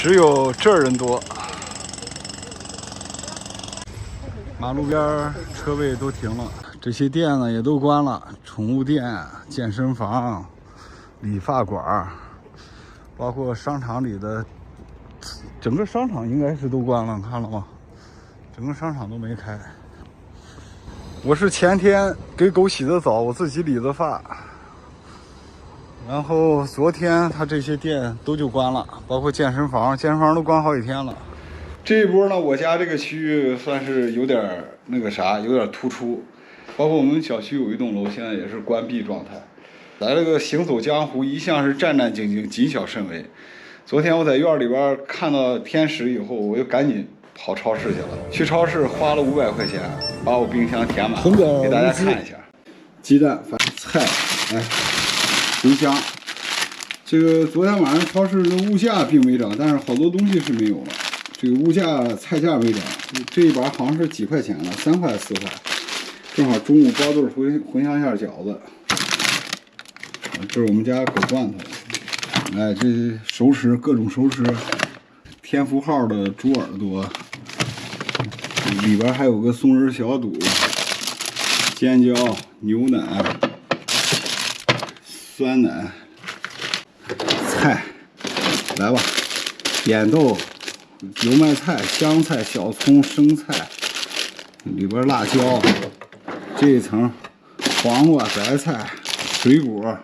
只有这儿人多。马路边车位都停了，这些店呢也都关了，宠物店、健身房、理发馆，包括商场里的，整个商场应该是都关了，看了吗？整个商场都没开。我是前天给狗洗的澡，我自己理的发，然后昨天他这些店都就关了，包括健身房都关好几天了。这一波呢，我家这个区域算是有点那个啥，有点突出，包括我们小区有一栋楼现在也是关闭状态。咱这个行走江湖一向是战战兢兢、谨小慎微。昨天我在院里边看到天使以后，我就赶紧跑超市去了。去超市花了500块钱，把我冰箱填满，给大家看一下。鸡蛋、菜，哎，冰箱。这个昨天晚上超市的物价并没涨，但是好多东西是没有了。这个物价菜价没涨，这一把好像是几块钱了，3块4块。正好中午包顿茴香馅饺子。这是我们家狗罐头。哎，这熟食各种熟食，天福号的猪耳朵，里边还有个松仁小肚、尖椒、牛奶、酸奶、菜，来吧，扁豆、油麦菜、香菜、小葱、生菜，里边辣椒，这一层黄瓜、白菜、水果。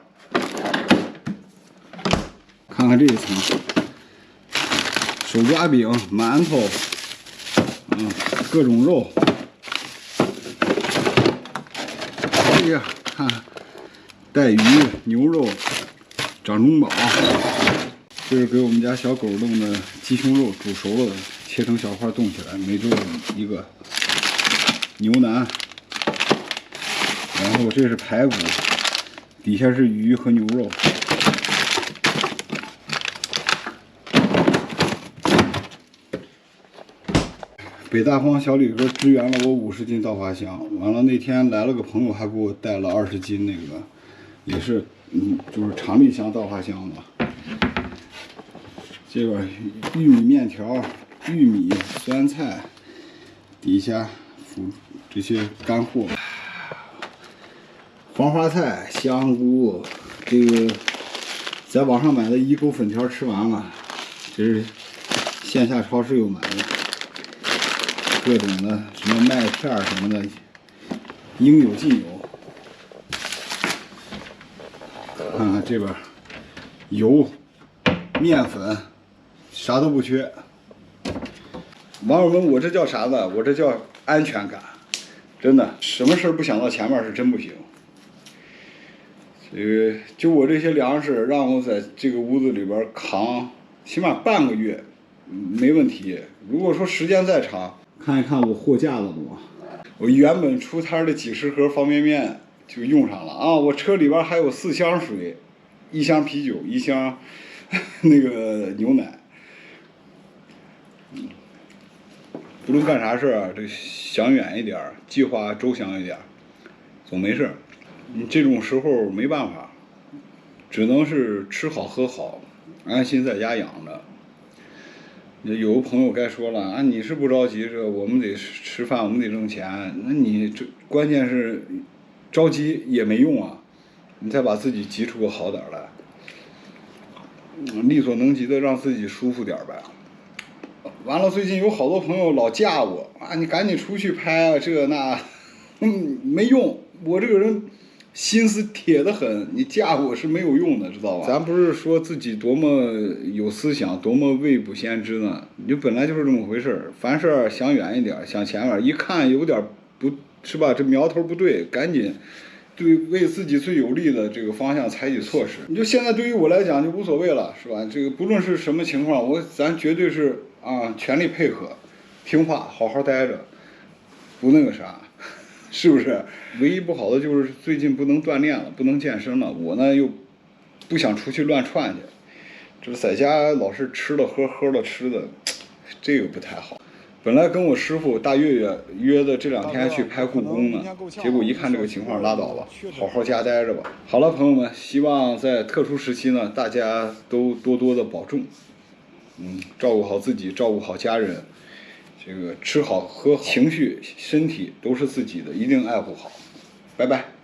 看看这一层，手抓饼、馒头，各种肉。哎呀，看带鱼、牛肉、掌中宝，这是给我们家小狗弄的鸡胸肉，煮熟了的，切成小块冻起来，每周一个。牛腩，然后这是排骨，底下是鱼和牛肉。北大荒小李哥支援了我50斤稻花香，完了那天来了个朋友，还给我带了20斤那个，也是就是长粒香稻花香的。这边玉米面条、玉米、酸菜，底下这些干货，黄花菜、香菇，这个在网上买的一沟粉条吃完了，这是线下超市又买的。各种的什么麦片什么的，应有尽有。看看这边，油、面粉，啥都不缺。网友们，我这叫啥呢？我这叫安全感。真的，什么事不想到前面是真不行。就我这些粮食，让我在这个屋子里边扛，起码半个月，没问题。如果说时间再长，看一看我货架子多，我原本出摊的几十盒方便面就用上了啊！我车里边还有4箱水，1箱啤酒，1箱那个牛奶。不论干啥事啊，这想远一点，计划周详一点，总没事。你这种时候没办法，只能是吃好喝好，安心在家养着。有个朋友该说了啊，你是不着急，这我们得吃饭，我们得挣钱。那你这关键是着急也没用啊，你再把自己急出个好点来，力所能及的让自己舒服点呗。完了，最近有好多朋友老架我啊，你赶紧出去拍啊，这那，没用，我这个人心思铁得很，你架我是没有用的，知道吧？咱不是说自己多么有思想，多么未卜先知呢，你就本来就是这么回事。凡事想远一点，想前面，一看有点不是吧，这苗头不对，赶紧对为自己最有利的这个方向采取措施。你就现在对于我来讲就无所谓了，是吧？这个不论是什么情况，咱绝对是全力配合，听话，好好待着，不那个啥。是不是？唯一不好的就是最近不能锻炼了，不能健身了。我呢又不想出去乱窜去，这在家老是吃了喝了吃的，这个不太好。本来跟我师傅大月月约的这2天去拍故宫呢，结果一看这个情况，拉倒吧，好好家待着吧。好了，朋友们，希望在特殊时期呢，大家都多多的保重。照顾好自己，照顾好家人，这个吃好喝好，情绪、身体都是自己的，一定爱护好。拜拜。